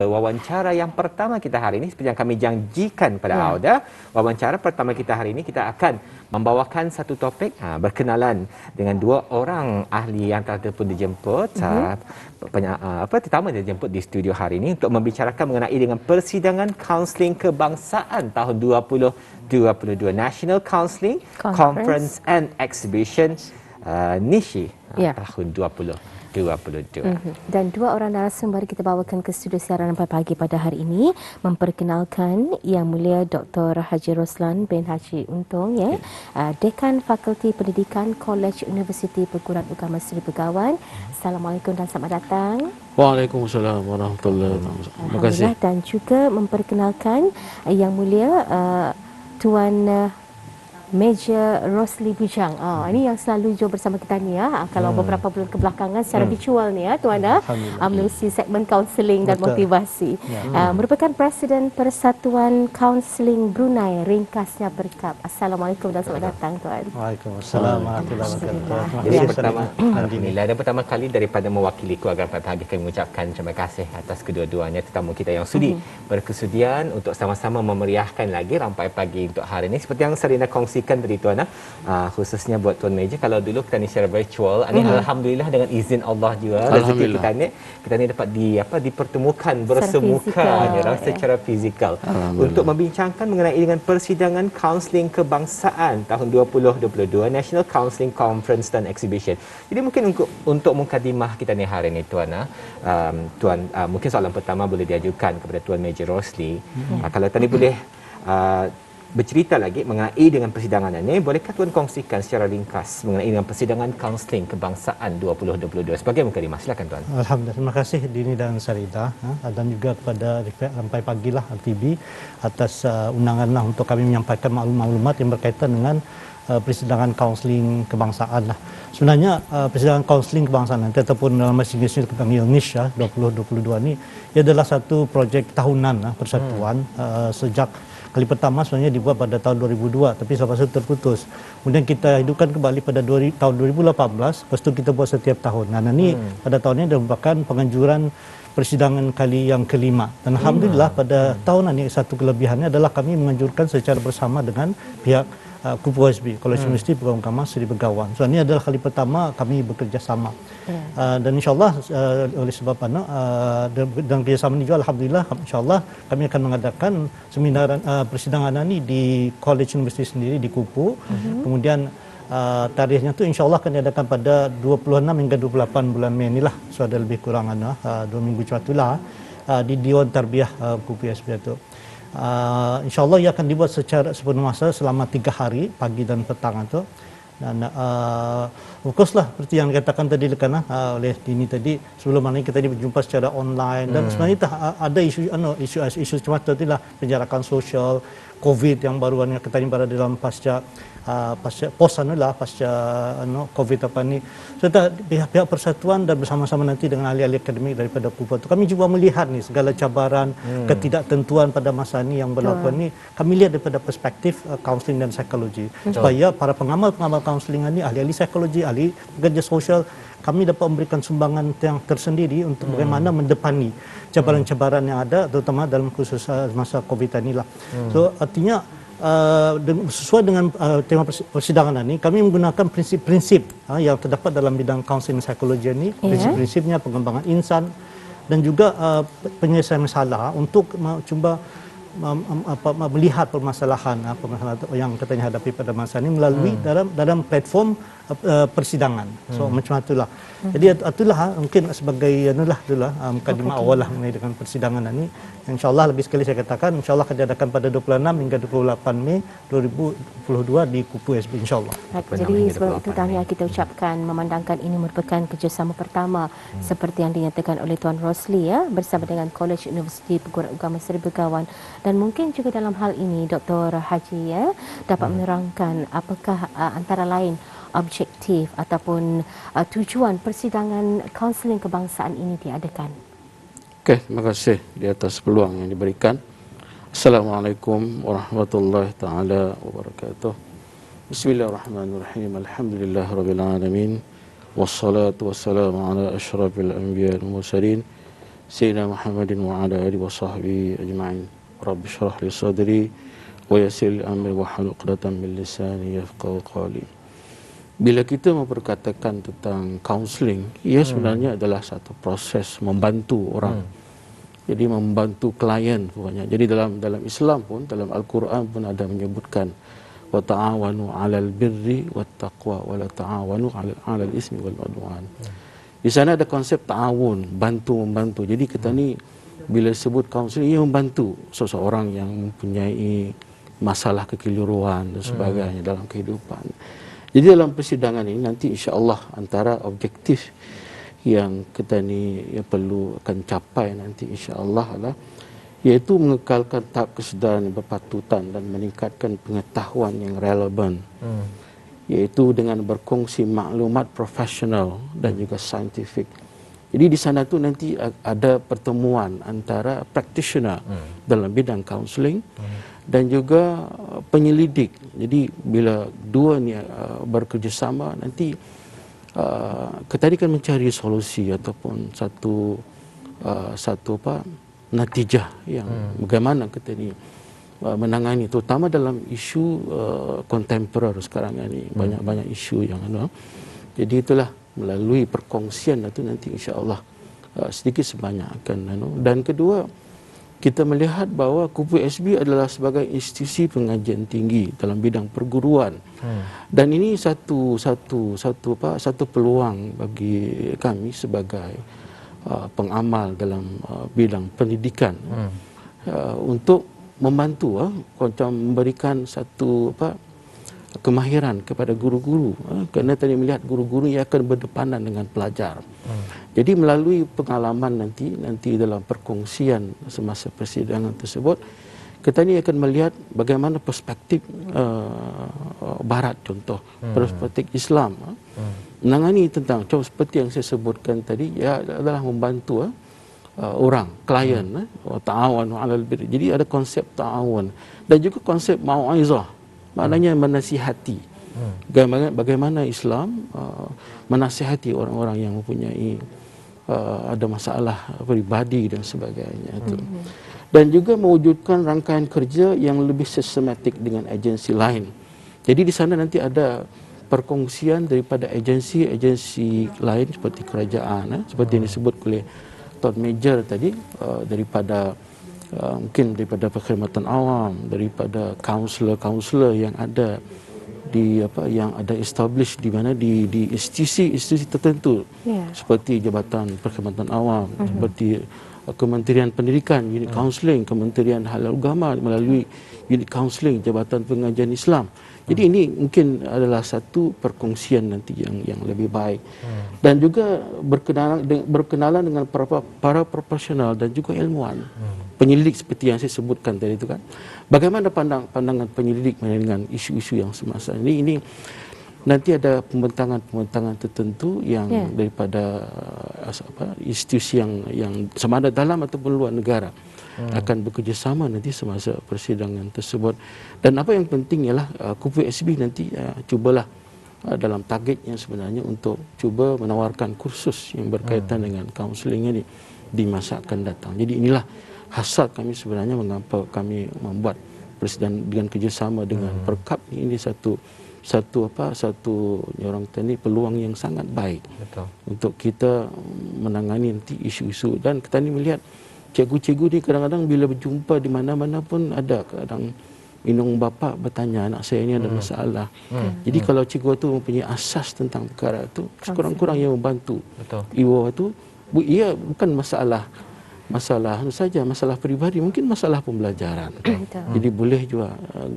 Wawancara yang pertama kita hari ini seperti yang kami janjikan pada Auda, wawancara pertama kita hari ini kita akan membawakan satu topik berkenalan dengan dua orang ahli yang telah pun dijemput tetamu dijemput di studio hari ini untuk membicarakan mengenai dengan persidangan kaunseling kebangsaan tahun 2022 National Counselling Conference and Exhibition NICE tahun 2022. Dan dua orang narasumber kita bawakan ke studio siaran pagi pada hari ini memperkenalkan Yang Mulia Dr. Haji Roslan bin Haji Untung, Dekan Fakulti Pendidikan Kolej Universiti Perguruan Agama Seri Begawan. Assalamualaikum dan selamat datang. Waalaikumsalam warahmatullahi wabarakatuh. Terima kasih. Dan juga memperkenalkan Yang Mulia Tuan Major Rosli Bujang. Ini yang selalu jauh bersama kita ni kalau beberapa bulan kebelakangan secara virtual ni Tuan menerusi segmen kaunseling dan motivasi. Merupakan Presiden Persatuan Kaunseling Brunei, ringkasnya Berkab. Assalamualaikum dan selamat datang Tuan. Waalaikumsalam warahmatullahi wabarakatuh. Jadi yang pertama kali daripada mewakili keluarga pagi kami mengucapkan terima kasih atas kedua-duanya tetamu kita yang sudi berkesudian untuk sama-sama memeriahkan lagi rampai pagi untuk hari ini. Seperti yang Sarina kongsi tadi Tuan, khususnya buat Tuan Major, kalau dulu kita ni secara virtual, ini alhamdulillah dengan izin Allah juga rezeki kita ni dapat dipertemukan bersemuka secara fizikal untuk membincangkan mengenai dengan persidangan kaunseling kebangsaan tahun 2022 National Counselling Conference dan Exhibition. Jadi mungkin untuk mukadimah kita ni hari ni Tuan, mungkin soalan pertama boleh diajukan kepada Tuan Major Rosli. Kalau tadi boleh bercerita lagi mengenai dengan persidangan ini, bolehkah Tuan kongsikan secara ringkas mengenai dengan persidangan kaunseling kebangsaan 2022 sebagai mukadimah? Silakan Tuan. Alhamdulillah, terima kasih Dini dan Sarita dan juga kepada Rampai Pagilah TV atas undangan untuk kami menyampaikan maklumat yang berkaitan dengan persidangan kaunseling kebangsaan Sebenarnya persidangan kaunseling kebangsaan ataupun dalam bahasa Inggeris dipanggil NICE 2022 ini ia adalah satu projek tahunan persatuan sejak kali pertama sebenarnya dibuat pada tahun 2002 tapi selepas itu terputus. Kemudian kita hidupkan kembali pada tahun 2018, lepas itu kita buat setiap tahun. Dan ini pada tahun ini merupakan penganjuran persidangan kali yang kelima. Dan alhamdulillah pada tahun ini satu kelebihannya adalah kami menganjurkan secara bersama dengan pihak KUPU OSB, Kolej Universiti Perguruan Agama Seri Begawan. So ini adalah kali pertama kami bekerjasama. Dan insyaAllah oleh sebab dan kerjasama ini juga alhamdulillah insyaAllah kami akan mengadakan seminar persidangan ini di Kolej Universiti sendiri di KUPU. Kemudian tarikhnya tu insyaAllah akan diadakan pada 26 hingga 28 bulan Mei inilah. So ada lebih kurang 2 minggu cuatulah di Dewan Tarbiyah KUPU OSB itu. InsyaAllah ia akan dibuat secara sepenuh masa selama 3 hari, pagi dan petang itu. Dan fokuslah seperti yang dikatakan tadi oleh Dini tadi, sebelum ini kita berjumpa secara online dan sebenarnya ada isu semacam itulah, penjarakan sosial, COVID yang baru kita berada dalam pasca COVID ni. Serta pihak persatuan dan bersama-sama nanti dengan ahli-ahli akademik daripada KUPU itu kami cuba melihat ni segala cabaran, ketidaktentuan pada masa ni yang berlaku ni, kami lihat daripada perspektif kaunseling dan psikologi. Supaya para pengamal kaunseling ni, ahli-ahli psikologi, ahli pekerja sosial, kami dapat memberikan sumbangan yang tersendiri untuk bagaimana mendepani cabaran-cabaran yang ada terutama dalam khusus masa COVID inilah. So artinya sesuai dengan tema persidangan ini, kami menggunakan prinsip-prinsip yang terdapat dalam bidang kaunseling psikologi ini, prinsip-prinsipnya pengembangan insan dan juga penyelesaian masalah untuk cuba melihat permasalahan yang katanya hadapi pada masa ini melalui dalam platform persidangan. So macam itulah. Jadi itulah mungkin sebagai mukadimah awal mengenai dengan persidangan ini. InsyaAllah lebih sekali saya katakan InsyaAllah akan diadakan pada 26 hingga 28 Mei 2022 di KUPU OSB insyaAllah. Jadi sebab itu tahniah kita ucapkan memandangkan ini merupakan kerjasama pertama seperti yang dinyatakan oleh Tuan Rosli bersama dengan Kolej Universiti Perguruan Agama Seri Begawan. Dan mungkin juga dalam hal ini Dr. Haji dapat menerangkan apakah antara lain objektif ataupun tujuan persidangan kaunseling kebangsaan ini diadakan. Okey, terima kasih di atas peluang yang diberikan. Assalamualaikum warahmatullahi taala wabarakatuh. Bismillahirrahmanirrahim. Alhamdulillahirabbil alamin. Wassalatu wassalamu ala asyrafil anbiya'i wal mursalin Sayyidina Muhammadin wa ala alihi wa sahbihi ajma'in. Rabbi shrah li sadri wa yassir li amri wa hlul 'uqdatam min lisani yafqahu qawli. Bila kita memperkatakan tentang kaunseling, ia sebenarnya adalah satu proses membantu orang. Jadi membantu klien pokoknya. Jadi dalam Islam pun, dalam Al-Quran pun ada menyebutkan wa ta'awanu 'alal birri wat taqwa wa la ta'awanu 'alal ismi wal 'udwan. Di sana ada konsep ta'awun, bantu-membantu. Jadi kita ni bila sebut kaunseling, ia membantu seseorang yang mempunyai masalah kekeliruan dan sebagainya dalam kehidupan. Jadi dalam persidangan ini nanti insya-Allah antara objektif yang kita ni perlu akan capai nanti insya-Allah adalah iaitu mengekalkan tahap kesedaran yang berpatutan dan meningkatkan pengetahuan yang relevan. Iaitu dengan berkongsi maklumat profesional dan juga saintifik. Jadi di sana tu nanti ada pertemuan antara practitioner dalam bidang kaunseling dan juga penyelidik. Jadi bila dua ni bekerjasama nanti kita akan mencari solusi ataupun satu natijah yang bagaimana kita ni menangani, terutama dalam isu kontemporer sekarang ini banyak isu yang ada. Jadi itulah melalui perkongsian itu nanti insya-Allah sedikit sebanyak akan dan kedua kita melihat bahawa KUPU-SB adalah sebagai institusi pengajian tinggi dalam bidang perguruan. Dan ini satu peluang bagi kami sebagai pengamal dalam bidang pendidikan untuk membantu macam memberikan satu kemahiran kepada guru-guru kerana tadi melihat guru-guru yang akan berdepanan dengan pelajar. Jadi melalui pengalaman nanti dalam perkongsian semasa persidangan tersebut kita ni akan melihat bagaimana perspektif barat contoh perspektif Islam menangani tentang seperti yang saya sebutkan tadi ya adalah membantu orang klien ta'awanu 'alal birri. Jadi ada konsep ta'awun dan juga konsep mau'izah, maknanya menasihati. Bagaimana Islam menasihati orang-orang yang mempunyai ada masalah pribadi dan sebagainya itu. Dan juga mewujudkan rangkaian kerja yang lebih sistematik dengan agensi lain. Jadi di sana nanti ada perkongsian daripada agensi lain seperti kerajaan seperti yang disebut oleh Tuan Major tadi daripada mungkin daripada perkhidmatan awam, daripada kaunselor yang ada yang ada establish di mana di institusi tertentu seperti Jabatan Perkhidmatan Awam, seperti Kementerian Pendidikan, unit kaunseling, Kementerian Halal Agama melalui unit kaunseling Jabatan Pengajian Islam. Jadi ini mungkin adalah satu perkongsian nanti yang lebih baik. Dan juga berkenalan dengan para profesional dan juga ilmuwan. Penyelidik seperti yang saya sebutkan tadi itu kan. Bagaimana pandangan penyelidik dengan isu-isu yang semasa ini nanti ada pembentangan tertentu yang daripada institusi yang sama ada dalam ataupun luar negara akan bekerjasama nanti semasa persidangan tersebut. Dan apa yang penting ialah KUPU-SB nanti cubalah dalam targetnya sebenarnya untuk cuba menawarkan kursus yang berkaitan dengan kaunseling ini di masa akan datang. Jadi inilah hasrat kami sebenarnya mengapa kami membuat persidangan dengan kerjasama dengan Perkap ini satu orang tadi peluang yang sangat baik. Betul. Untuk kita menangani nanti isu-isu. Dan kita ni melihat cikgu-cikgu ni kadang-kadang bila berjumpa di mana-mana pun ada kadang minung bapa bertanya anak saya ini ada masalah. Jadi kalau cikgu tu mempunyai asas tentang perkara itu sekurang-kurang yang membantu. Betul. Ibu tu ia bukan masalah saja masalah peribadi, mungkin masalah pembelajaran. Jadi boleh juga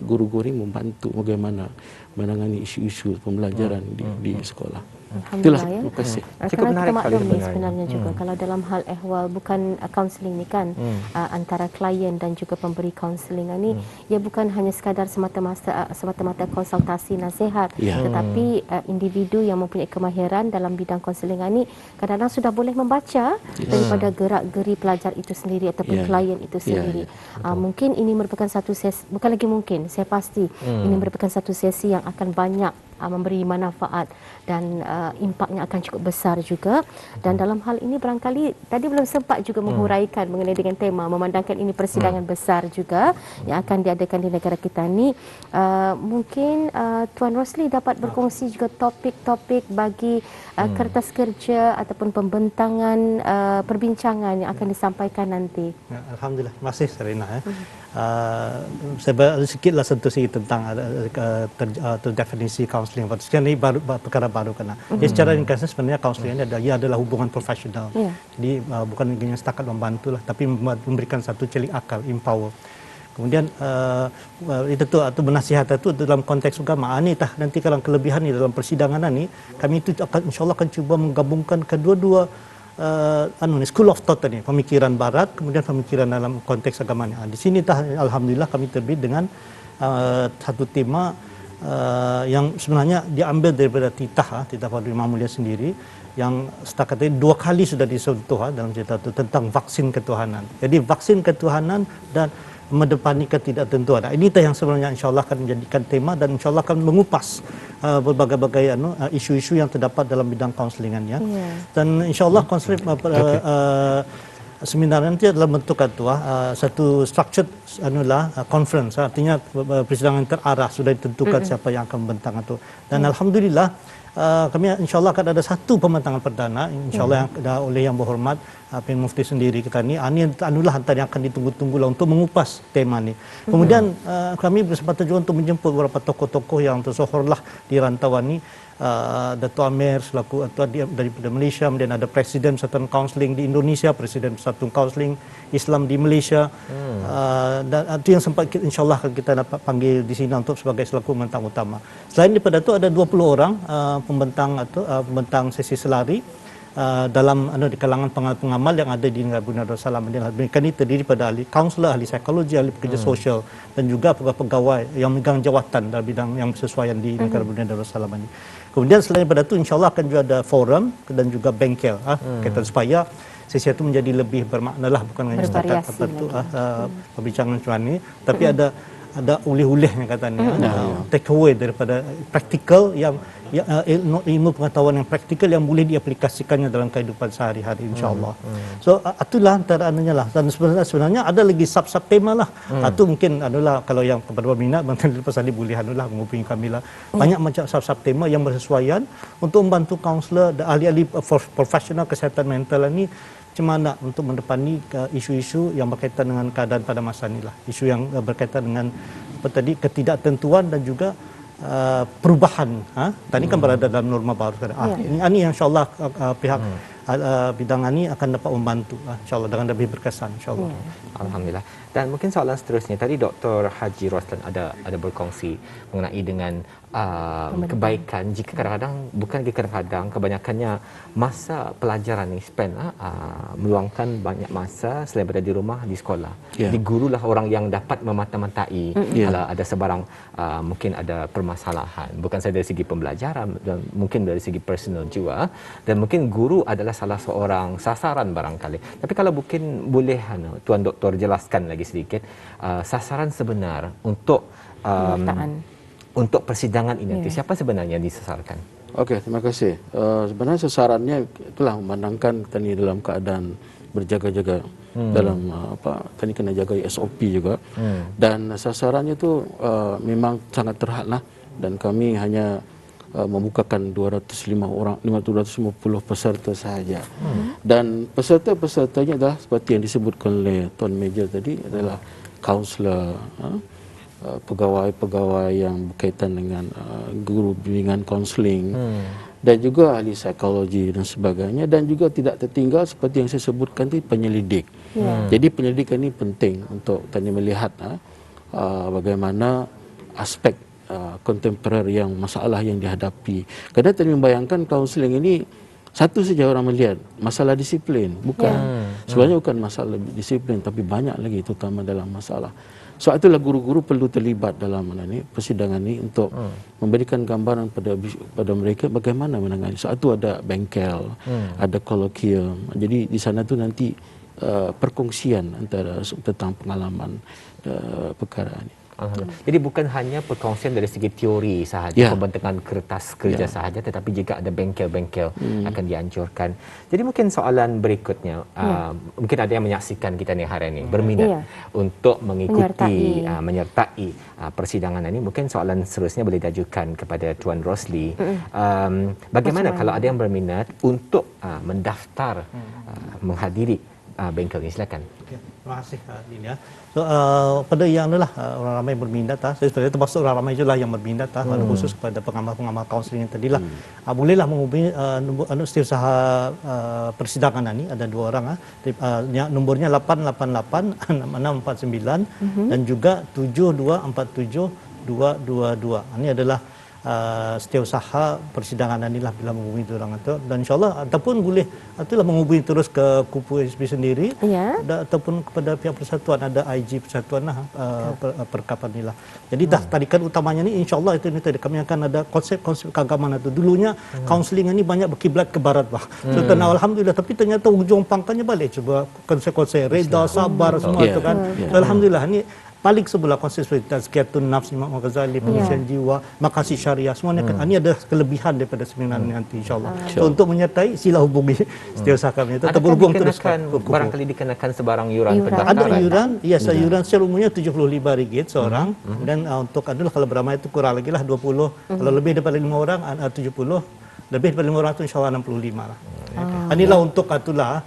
guru-guru ini membantu bagaimana menangani isu-isu pembelajaran di sekolah. Itulah, terima kasih. Cukup menarik kita maklum ni sebenarnya juga kalau dalam hal ehwal bukan kaunseling ni kan antara klien dan juga pemberi kaunseling ni ia bukan hanya sekadar semata-mata konsultasi nasihat tetapi individu yang mempunyai kemahiran dalam bidang kaunseling ni kadang-kadang sudah boleh membaca daripada gerak-geri pelajar itu sendiri ataupun klien itu sendiri. Mungkin ini merupakan satu sesi, bukan lagi mungkin, saya pasti ini merupakan satu sesi yang akan banyak memberi manfaat dan impaknya akan cukup besar juga. Dan dalam hal ini barangkali tadi belum sempat juga menghuraikan mengenai dengan tema, memandangkan ini persidangan besar juga yang akan diadakan di negara kita ni. Mungkin Tuan Rosli dapat berkongsi juga topik-topik bagi kertas kerja ataupun pembentangan perbincangan yang akan disampaikan nanti. Ya, Alhamdulillah, terima kasih Sarina. Saya sedikitlah sentuh sikit tentang definisi kaunseling. Sekarang ini perkara baru kena. Secara ringkasnya sebenarnya kaunseling ini adalah hubungan profesional. Jadi bukan hanya setakat membantu lah, tapi memberikan satu celik akal, empower. Kemudian itu tu atau benasihat itu dalam konteks agama. Ini nanti kalau kelebihan ni dalam persidangan ni, kami itu akan insyaallah akan cuba menggabungkan kedua-dua school of thought ni, pemikiran barat kemudian pemikiran dalam konteks agama ni. Di sini alhamdulillah kami terbit dengan satu tema yang sebenarnya diambil daripada titah Fadil Imam Mulia sendiri, yang setakat ini 2 kali sudah disentuh dalam cerita itu tentang vaksin ketuhanan. Jadi vaksin ketuhanan dan mendepani ketidaktentuan. Ini yang sebenarnya insyaAllah akan menjadikan tema dan insyaAllah akan mengupas berbagai-bagai isu-isu yang terdapat dalam bidang kaunselingannya. Dan insyaAllah seminar nanti adalah bentuk satu structured conference, artinya persidangan terarah, sudah ditentukan siapa yang akan membentang itu. Dan alhamdulillah kami insyaAllah akan ada satu pembentangan perdana insyaAllah yang oleh Yang Berhormat Perdana Mufti sendiri kita ni. Ini adalah antara yang akan ditunggu-tunggu lah untuk mengupas tema ni. Kemudian kami bersempatan juga untuk menjemput beberapa tokoh-tokoh yang tersohorlah di rantauan ni. Dato' Amir selaku daripada Malaysia, kemudian ada Presiden Persatuan Kaunseling di Indonesia, Presiden Persatuan Kaunseling Islam di Malaysia. Dan itu yang sempat insyaAllah kita dapat panggil di sini untuk sebagai selaku pembentang utama. Selain daripada itu ada 20 orang pembentang sesi selari dalam di kalangan pengamal yang ada di negara Brunei Darussalam. Mereka ini terdiri pada ahli kaunselor, ahli psikologi, ahli pekerja sosial dan juga pegawai yang memegang jawatan dalam bidang yang bersesuaian di negara Brunei Darussalam ini. Kemudian selain daripada itu insyaAllah akan juga ada forum dan juga bengkel kita supaya sesi itu menjadi lebih bermakna lah, bukan hanya setakat perbincangan macam ni, tapi ada ulih-ulih yang katanya take away daripada praktikal yang ilmu pengetahuan yang praktikal yang boleh diaplikasikannya dalam kehidupan sehari-hari insyaAllah. So itulah antara anunya lah. Dan sebenarnya ada lagi sub-sub tema lah. Itu mungkin adalah kalau yang kepada berminat Bang Lepas Ali boleh menghubungi kami lah. Banyak macam sub-sub tema yang bersesuaian untuk membantu kaunselor dan ahli-ahli profesional kesihatan mental ini macam mana untuk mendepani isu-isu yang berkaitan dengan keadaan pada masa inilah. Isu yang berkaitan dengan ketidaktentuan dan juga perubahan. Tadi kan berada dalam norma baru sekarang. Ini insyaAllah pihak bidang ini akan dapat membantu insyaAllah dengan lebih berkesan insyaAllah. Alhamdulillah. Dan mungkin soalan seterusnya, tadi Dr. Haji Roslan ada berkongsi mengenai dengan kebaikan jika kadang-kadang kebanyakannya masa pelajaran ni spend meluangkan banyak masa selain berada di rumah, di sekolah. Jadi gurulah orang yang dapat memata-matai kalau ada sebarang mungkin ada permasalahan, bukan saja dari segi pembelajaran dan mungkin dari segi personal juga, dan mungkin guru adalah salah seorang sasaran barangkali. Tapi kalau mungkin boleh Tuan Doktor jelaskan lagi sedikit sasaran sebenar untuk untuk persidangan ini, siapa sebenarnya yang disasarkan? Okey, terima kasih. Sebenarnya sasarannya itulah memandangkan kita ni dalam keadaan berjaga-jaga dalam tadi kena jaga SOP juga. Dan sasarannya tu memang sangat terhad lah, dan kami hanya membukakan 250 peserta sahaja. Dan peserta-pesertanya adalah seperti yang disebutkan oleh Tuan Major tadi, adalah kaunselor, pegawai-pegawai yang berkaitan dengan guru bimbingan kaunseling, dan juga ahli psikologi dan sebagainya, dan juga tidak tertinggal seperti yang saya sebutkan tadi, penyelidik. Jadi penyelidikan ini penting untuk tadi melihat bagaimana aspek kontemporer yang masalah yang dihadapi. Kerana tadi membayangkan kaunseling ini satu saja orang melihat masalah disiplin, bukan sebenarnya bukan masalah disiplin, tapi banyak lagi terutama dalam masalah. Sebab itulah guru-guru perlu terlibat dalam persidangan ini untuk memberikan gambaran pada mereka bagaimana menangani. Sebab itu ada bengkel, ada kolokium. Jadi di sana tu nanti perkongsian antara tentang pengalaman perkara ini. Alhamdulillah. Jadi bukan hanya perkongsian dari segi teori sahaja, pembentangan kertas kerja sahaja, tetapi juga ada bengkel-bengkel akan dianjurkan. Jadi mungkin soalan berikutnya, mungkin ada yang menyaksikan kita ni hari ini berminat untuk mengikuti menyertai persidangan ini. Mungkin soalan seterusnya boleh diajukan kepada Tuan Rosli. Bagaimana kalau ada yang berminat untuk mendaftar menghadiri bengkel ini? Silakan. Okay. Terima kasih Din ya. So, pada yang itulah orang ramai berminat saya sebenarnya termasuk orang ramai itulah yang berminat khusus kepada pengamal-pengamal kaunseling yang tadilah. Bolehlah menghubungi setiausaha persidangan ini, ada 2 orang nombornya 888 6649 dan juga 7247 222. Ini adalah setiausaha persidangan inilah bila menghubungi orang itu, dan insyaallah ataupun boleh itulah menghubungi terus ke Kupu SB sendiri ataupun kepada pihak persatuan, ada IG persatuan perkapan inilah. Jadi tarikan utamanya ni insyaallah itu ni tadi kami akan ada konsep keagamaan itu. Dulunya kaunseling ini banyak berkiblat ke barat so alhamdulillah, tapi ternyata ujung pangkalnya balik coba konsep reda, sabar semua itu kan. So, alhamdulillah ni paling sebelah konsep seperti tazkiyatun nafs, Imam Ghazali, penyucian jiwa, makasih syariah, semuanya ini ada kelebihan daripada seminar ini nanti insyaallah. So, untuk menyertai sila hubungi setiausaha kami itu terhubung terus barangkali dikenakan sebarang yuran pendaftaran. Ada yuran, yuran secara umumnya RM75 seorang dan untuk adalah kalau beramai itu kurang lagi lah 20, kalau lebih daripada 5 orang 70, lebih daripada 5 orang itu insyaallah 65 lah. Inilah untuk itulah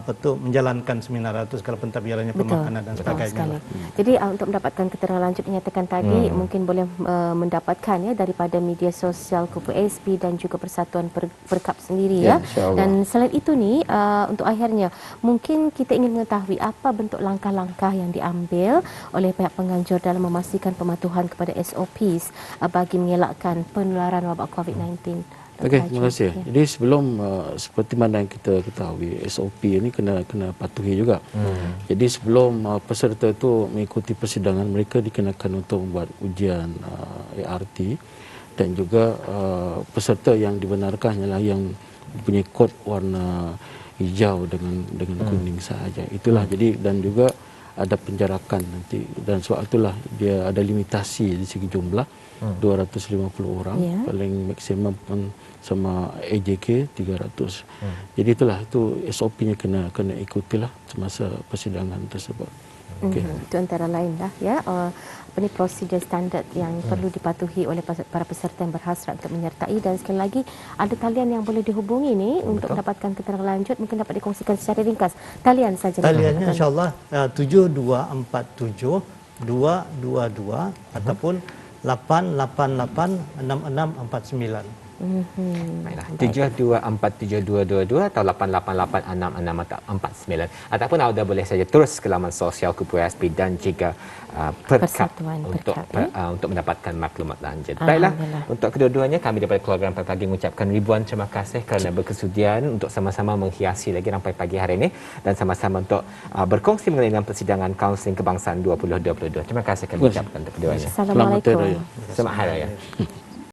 betul menjalankan seminar itu segala pentadbirannya, pemakanan dan sebagainya. Jadi untuk mendapatkan keterangan lanjut dinyatakan tadi mungkin boleh mendapatkan daripada media sosial Kupu SB dan juga Persatuan Perkap sendiri Dan selain itu ni untuk akhirnya mungkin kita ingin mengetahui apa bentuk langkah-langkah yang diambil oleh pihak penganjur dalam memastikan pematuhan kepada SOPs bagi mengelakkan penularan wabak COVID-19. Okey, terima kasih. Jadi sebelum seperti mana yang kita ketahui, SOP ini kena patuhi juga. Jadi sebelum peserta itu mengikuti persidangan, mereka dikenakan untuk membuat ujian ART, dan juga peserta yang dibenarkan ialah yang mempunyai kod warna hijau dengan kuning sahaja. Itulah. Jadi dan juga ada penjarakan nanti, dan sebab itulah dia ada limitasi di segi jumlah 250 orang, paling maksimum pun sama AJK 300. Jadi itu SOP-nya kena ikutilah semasa persidangan tersebut. Itu antara lain ini prosedur standard yang perlu dipatuhi oleh para peserta yang berhasrat untuk menyertai. Dan sekali lagi ada talian yang boleh dihubungi ni untuk mendapatkan keterangan lanjut, mungkin dapat dikongsikan secara ringkas. Talian saja. Taliannya insyaallah 7247 222 ataupun 8886649. Baiklah, 724722 atau 8886649, ataupun anda boleh saja terus ke laman sosial Kupu SB dan juga Perkap untuk mendapatkan maklumat lanjut. Baiklah, untuk kedua-duanya kami daripada keluarga Rampai Pagi mengucapkan ribuan terima kasih kerana berkesudian untuk sama-sama menghiasi lagi Rampai Pagi hari ini dan sama-sama untuk berkongsi mengenai dengan persidangan kaunseling kebangsaan 2022. Terima kasih kami ucapkan untuk keduanya. Assalamualaikum. Selamat hari raya.